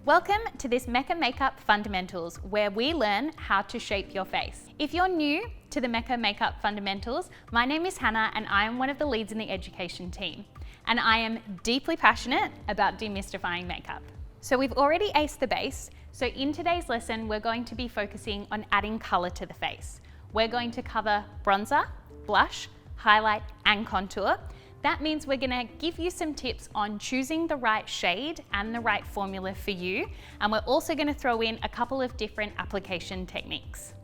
Welcome to this Mecca Makeup Fundamentals, where we learn how to shape your face. If you're new to the Mecca Makeup Fundamentals, my name is Hannah and I am one of the leads in the education team. And I am deeply passionate about demystifying makeup. So we've already aced the base. So in today's lesson, we're going to be focusing on adding color to the face. We're going to cover bronzer, blush, highlight, and contour. That means we're gonna give you some tips on choosing the right shade and the right formula for you. And we're also gonna throw in a couple of different application techniques.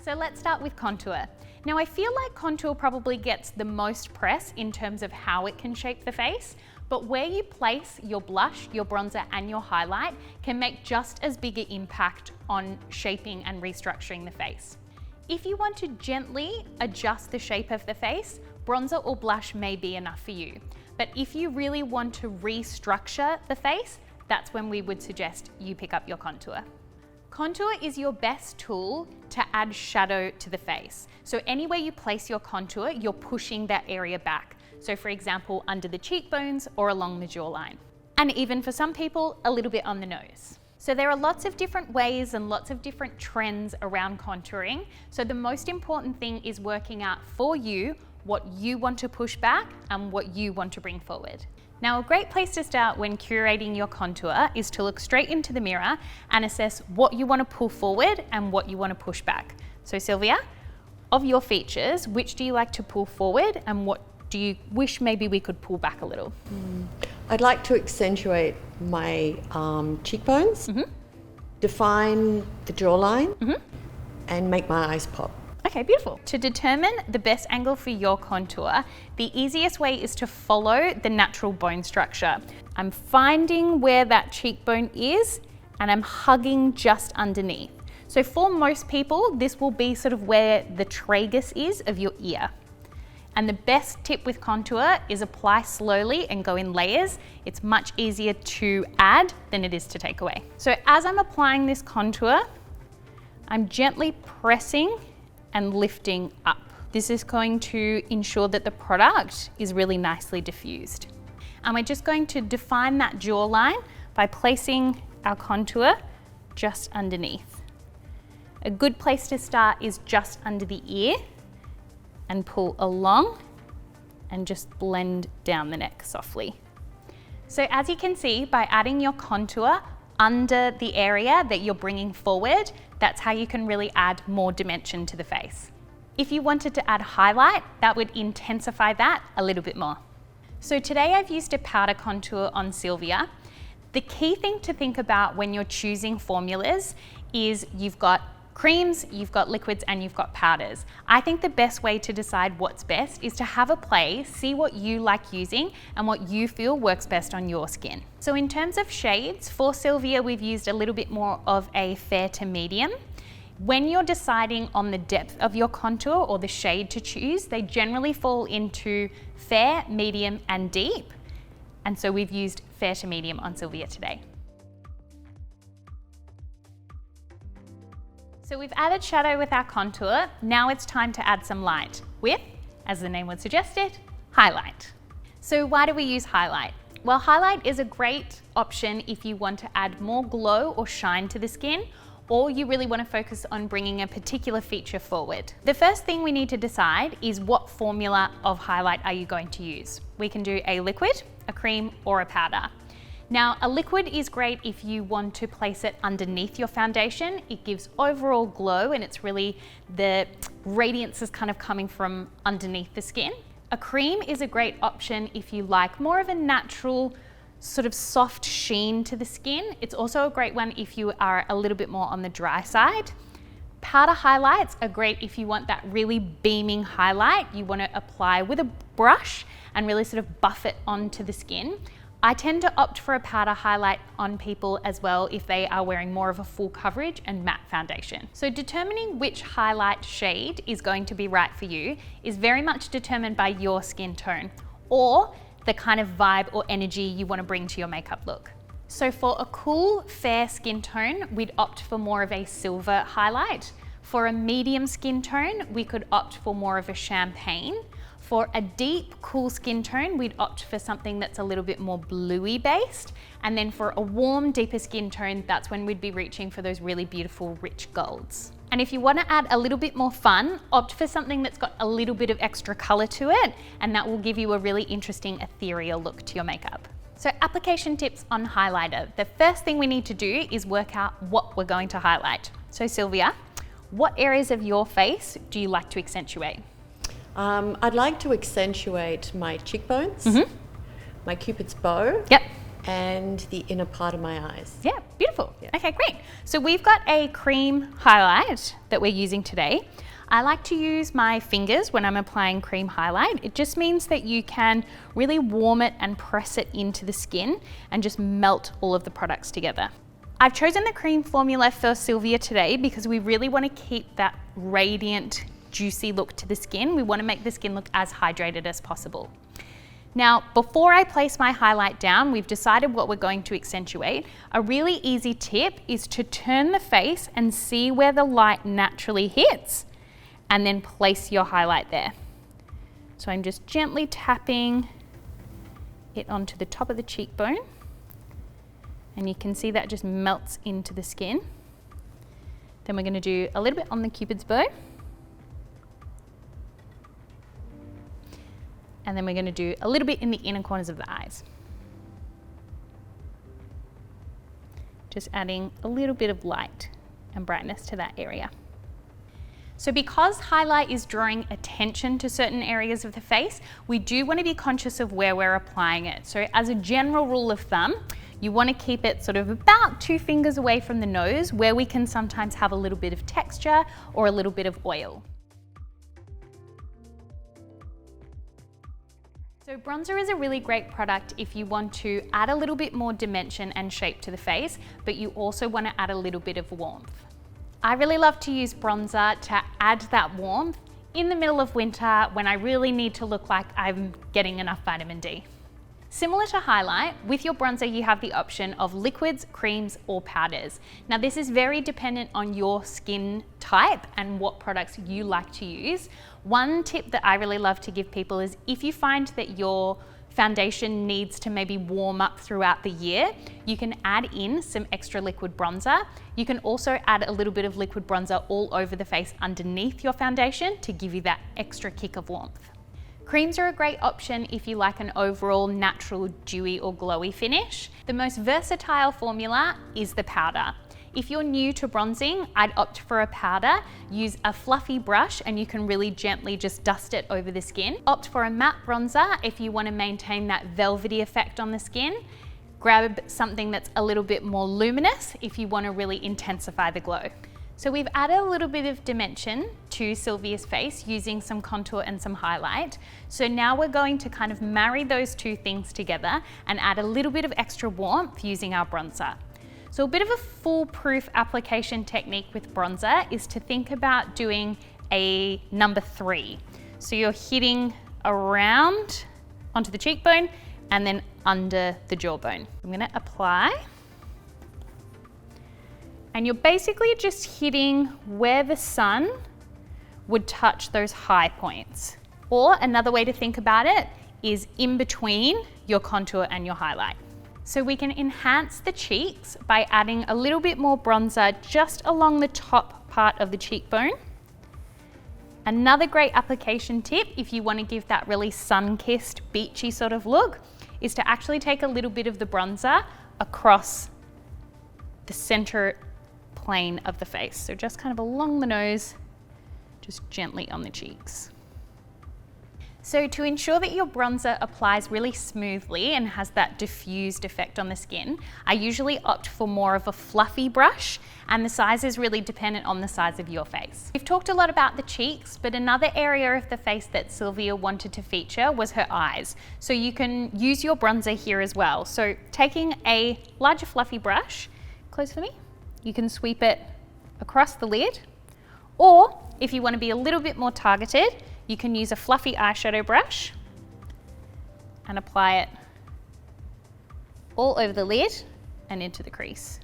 So let's start with contour. Now I feel like contour probably gets the most press in terms of how it can shape the face, but where you place your blush, your bronzer, and your highlight can make just as big an impact on shaping and restructuring the face. If you want to gently adjust the shape of the face, bronzer or blush may be enough for you. But if you really want to restructure the face, that's when we would suggest you pick up your contour. Contour is your best tool to add shadow to the face. So anywhere you place your contour, you're pushing that area back. So for example, under the cheekbones or along the jawline. And even for some people, a little bit on the nose. So there are lots of different ways and lots of different trends around contouring. So the most important thing is working out for you what you want to push back and what you want to bring forward. Now, a great place to start when curating your contour is to look straight into the mirror and assess what you want to pull forward and what you want to push back. So Sylvia, of your features, which do you like to pull forward and what do you wish maybe we could pull back a little? I'd like to accentuate my cheekbones, define the jawline, and make my eyes pop. Okay, beautiful. To determine the best angle for your contour, the easiest way is to follow the natural bone structure. I'm finding where that cheekbone is and I'm hugging just underneath. So for most people, this will be sort of where the tragus is of your ear. And the best tip with contour is apply slowly and go in layers. It's much easier to add than it is to take away. So as I'm applying this contour, I'm gently pressing and lifting up. This is going to ensure that the product is really nicely diffused. And we're just going to define that jawline by placing our contour just underneath. A good place to start is just under the ear, and pull along and just blend down the neck softly. So as you can see, by adding your contour under the area that you're bringing forward, that's how you can really add more dimension to the face. If you wanted to add highlight, that would intensify that a little bit more. So today I've used a powder contour on Sylvia. The key thing to think about when you're choosing formulas is you've got creams, you've got liquids, and you've got powders. I think the best way to decide what's best is to have a play, see what you like using and what you feel works best on your skin. So in terms of shades, for Sylvia, we've used a little bit more of a fair to medium. When you're deciding on the depth of your contour or the shade to choose, they generally fall into fair, medium, and deep. And so we've used fair to medium on Sylvia today. So we've added shadow with our contour. Now it's time to add some light with, as the name would suggest it, highlight. So why do we use highlight? Well, highlight is a great option if you want to add more glow or shine to the skin, or you really want to focus on bringing a particular feature forward. The first thing we need to decide is what formula of highlight are you going to use. We can do a liquid, a cream, or a powder. Now, a liquid is great if you want to place it underneath your foundation. It gives overall glow and it's really the radiance is kind of coming from underneath the skin. A cream is a great option if you like more of a natural sort of soft sheen to the skin. It's also a great one if you are a little bit more on the dry side. Powder highlights are great if you want that really beaming highlight. You want to apply with a brush and really sort of buff it onto the skin. I tend to opt for a powder highlight on people as well if they are wearing more of a full coverage and matte foundation. So determining which highlight shade is going to be right for you is very much determined by your skin tone or the kind of vibe or energy you want to bring to your makeup look. So for a cool, fair skin tone, we'd opt for more of a silver highlight. For a medium skin tone, we could opt for more of a champagne. For a deep, cool skin tone, we'd opt for something that's a little bit more bluey based. And then for a warm, deeper skin tone, that's when we'd be reaching for those really beautiful, rich golds. And if you want to add a little bit more fun, opt for something that's got a little bit of extra color to it, and that will give you a really interesting ethereal look to your makeup. So application tips on highlighter. The first thing we need to do is work out what we're going to highlight. So Sylvia, what areas of your face do you like to accentuate? I'd like to accentuate my cheekbones, my Cupid's bow, and the inner part of my eyes. Yeah, beautiful. Yeah. Okay, great. So we've got a cream highlight that we're using today. I like to use my fingers when I'm applying cream highlight. It just means that you can really warm it and press it into the skin and just melt all of the products together. I've chosen the cream formula for Sylvia today because we really want to keep that radiant, juicy look to the skin. We want to make the skin look as hydrated as possible. Now, before I place my highlight down, we've decided what we're going to accentuate. A really easy tip is to turn the face and see where the light naturally hits, and then place your highlight there. So I'm just gently tapping it onto the top of the cheekbone, and you can see that just melts into the skin. Then we're going to do a little bit on the Cupid's bow. And then we're going to do a little bit in the inner corners of the eyes. Just adding a little bit of light and brightness to that area. So because highlight is drawing attention to certain areas of the face, we do want to be conscious of where we're applying it. So as a general rule of thumb, you want to keep it sort of about 2 fingers away from the nose, where we can sometimes have a little bit of texture or a little bit of oil. So bronzer is a really great product if you want to add a little bit more dimension and shape to the face, but you also want to add a little bit of warmth. I really love to use bronzer to add that warmth in the middle of winter when I really need to look like I'm getting enough vitamin D. Similar to highlight, with your bronzer you have the option of liquids, creams or powders. Now this is very dependent on your skin type and what products you like to use. One tip that I really love to give people is if you find that your foundation needs to maybe warm up throughout the year, you can add in some extra liquid bronzer. You can also add a little bit of liquid bronzer all over the face underneath your foundation to give you that extra kick of warmth. Creams are a great option if you like an overall natural, dewy or glowy finish. The most versatile formula is the powder. If you're new to bronzing, I'd opt for a powder. Use a fluffy brush and you can really gently just dust it over the skin. Opt for a matte bronzer if you want to maintain that velvety effect on the skin. Grab something that's a little bit more luminous if you want to really intensify the glow. So we've added a little bit of dimension to Sylvia's face using some contour and some highlight. So now we're going to kind of marry those two things together and add a little bit of extra warmth using our bronzer. So a bit of a foolproof application technique with bronzer is to think about doing a number 3. So you're hitting around onto the cheekbone and then under the jawbone. I'm going to apply. And you're basically just hitting where the sun would touch those high points. Or another way to think about it is in between your contour and your highlight. So we can enhance the cheeks by adding a little bit more bronzer just along the top part of the cheekbone. Another great application tip, if you want to give that really sun-kissed, beachy sort of look, is to actually take a little bit of the bronzer across the center plane of the face. So just kind of along the nose, just gently on the cheeks. So to ensure that your bronzer applies really smoothly and has that diffused effect on the skin, I usually opt for more of a fluffy brush, and the size is really dependent on the size of your face. We've talked a lot about the cheeks, but another area of the face that Sylvia wanted to feature was her eyes. So you can use your bronzer here as well. So taking a larger fluffy brush, close for me, you can sweep it across the lid, or if you want to be a little bit more targeted, you can use a fluffy eyeshadow brush and apply it all over the lid and into the crease.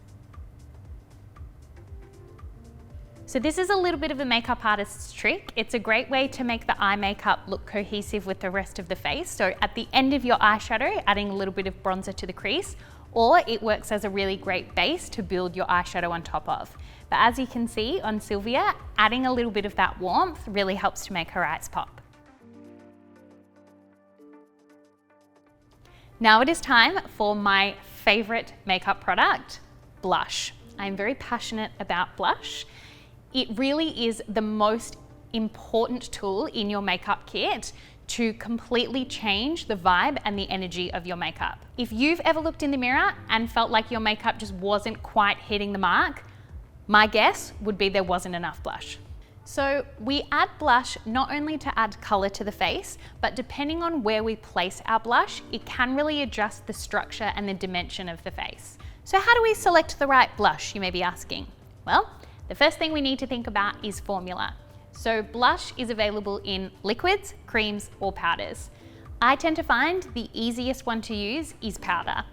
So this is a little bit of a makeup artist's trick. It's a great way to make the eye makeup look cohesive with the rest of the face. So at the end of your eyeshadow, adding a little bit of bronzer to the crease, or it works as a really great base to build your eyeshadow on top of. But as you can see on Sylvia, adding a little bit of that warmth really helps to make her eyes pop. Now it is time for my favorite makeup product, blush. I'm very passionate about blush. It really is the most important tool in your makeup kit to completely change the vibe and the energy of your makeup. If you've ever looked in the mirror and felt like your makeup just wasn't quite hitting the mark, my guess would be there wasn't enough blush. So we add blush not only to add color to the face, but depending on where we place our blush, it can really adjust the structure and the dimension of the face. So how do we select the right blush, you may be asking? Well, the first thing we need to think about is formula. So blush is available in liquids, creams, or powders. I tend to find the easiest one to use is powder.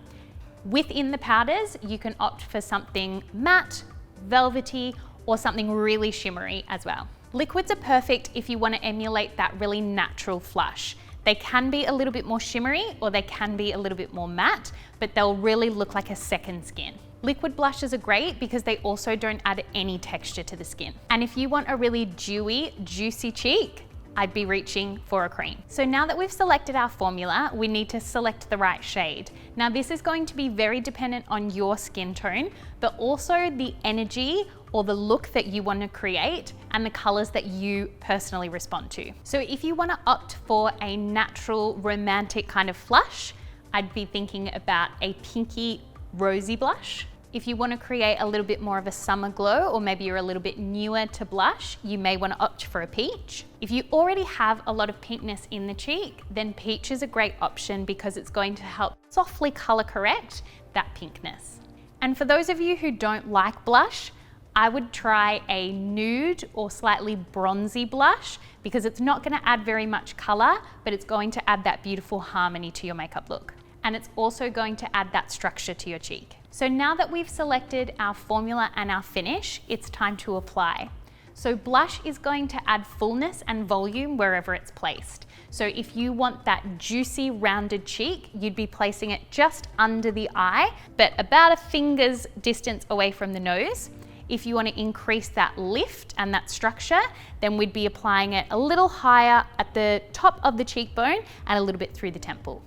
Within the powders, you can opt for something matte, velvety, or something really shimmery as well. Liquids are perfect if you want to emulate that really natural flush. They can be a little bit more shimmery or they can be a little bit more matte, but they'll really look like a second skin. Liquid blushes are great because they also don't add any texture to the skin. And if you want a really dewy, juicy cheek, I'd be reaching for a cream. So now that we've selected our formula, we need to select the right shade. Now this is going to be very dependent on your skin tone, but also the energy or the look that you want to create and the colors that you personally respond to. So if you want to opt for a natural, romantic kind of flush, I'd be thinking about a pinky, rosy blush. If you want to create a little bit more of a summer glow, or maybe you're a little bit newer to blush, you may want to opt for a peach. If you already have a lot of pinkness in the cheek, then peach is a great option because it's going to help softly color correct that pinkness. And for those of you who don't like blush, I would try a nude or slightly bronzy blush because it's not going to add very much color, but it's going to add that beautiful harmony to your makeup look. And it's also going to add that structure to your cheek. So now that we've selected our formula and our finish, it's time to apply. So blush is going to add fullness and volume wherever it's placed. So if you want that juicy, rounded cheek, you'd be placing it just under the eye, but about a finger's distance away from the nose. If you want to increase that lift and that structure, then we'd be applying it a little higher at the top of the cheekbone and a little bit through the temple.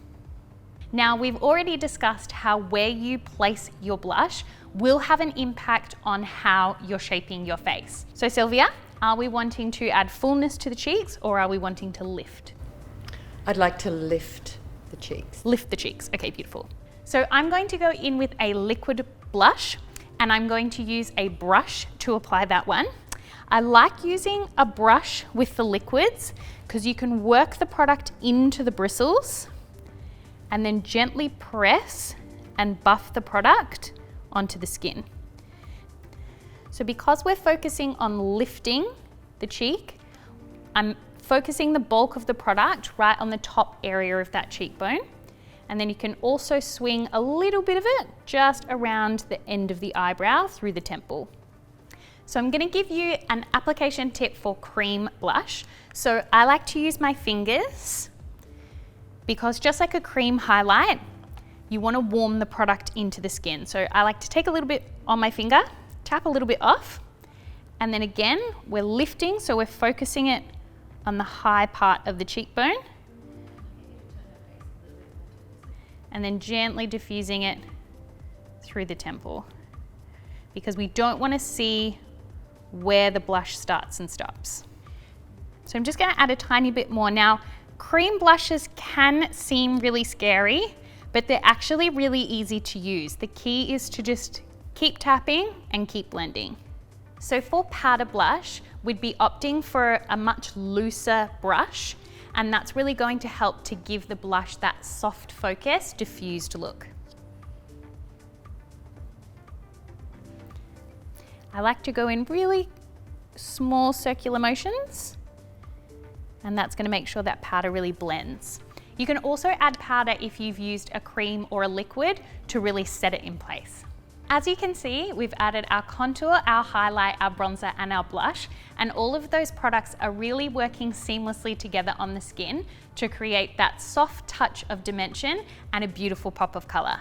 Now, we've already discussed how where you place your blush will have an impact on how you're shaping your face. So Sylvia, are we wanting to add fullness to the cheeks or are we wanting to lift? I'd like to lift the cheeks. Lift the cheeks, okay, beautiful. So I'm going to go in with a liquid blush and I'm going to use a brush to apply that one. I like using a brush with the liquids because you can work the product into the bristles and then gently press and buff the product onto the skin. So because we're focusing on lifting the cheek, I'm focusing the bulk of the product right on the top area of that cheekbone. And then you can also swing a little bit of it just around the end of the eyebrow through the temple. So I'm gonna give you an application tip for cream blush. So I like to use my fingers because just like a cream highlight, you want to warm the product into the skin. So I like to take a little bit on my finger, tap a little bit off, and then again, we're lifting, so we're focusing it on the high part of the cheekbone, and then gently diffusing it through the temple, because we don't want to see where the blush starts and stops. So I'm just going to add a tiny bit more. Now, cream blushes can seem really scary, but they're actually really easy to use. The key is to just keep tapping and keep blending. So for powder blush, we'd be opting for a much looser brush, and that's really going to help to give the blush that soft focus, diffused look. I like to go in really small circular motions, and that's going to make sure that powder really blends. You can also add powder if you've used a cream or a liquid to really set it in place. As you can see, we've added our contour, our highlight, our bronzer, and our blush, and all of those products are really working seamlessly together on the skin to create that soft touch of dimension and a beautiful pop of color.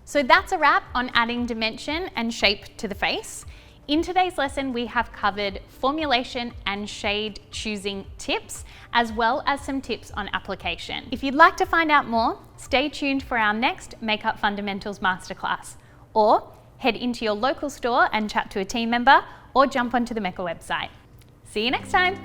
So that's a wrap on adding dimension and shape to the face. In today's lesson, we have covered formulation and shade choosing tips, as well as some tips on application. If you'd like to find out more, stay tuned for our next Makeup Fundamentals Masterclass, or head into your local store and chat to a team member, or jump onto the Mecca website. See you next time.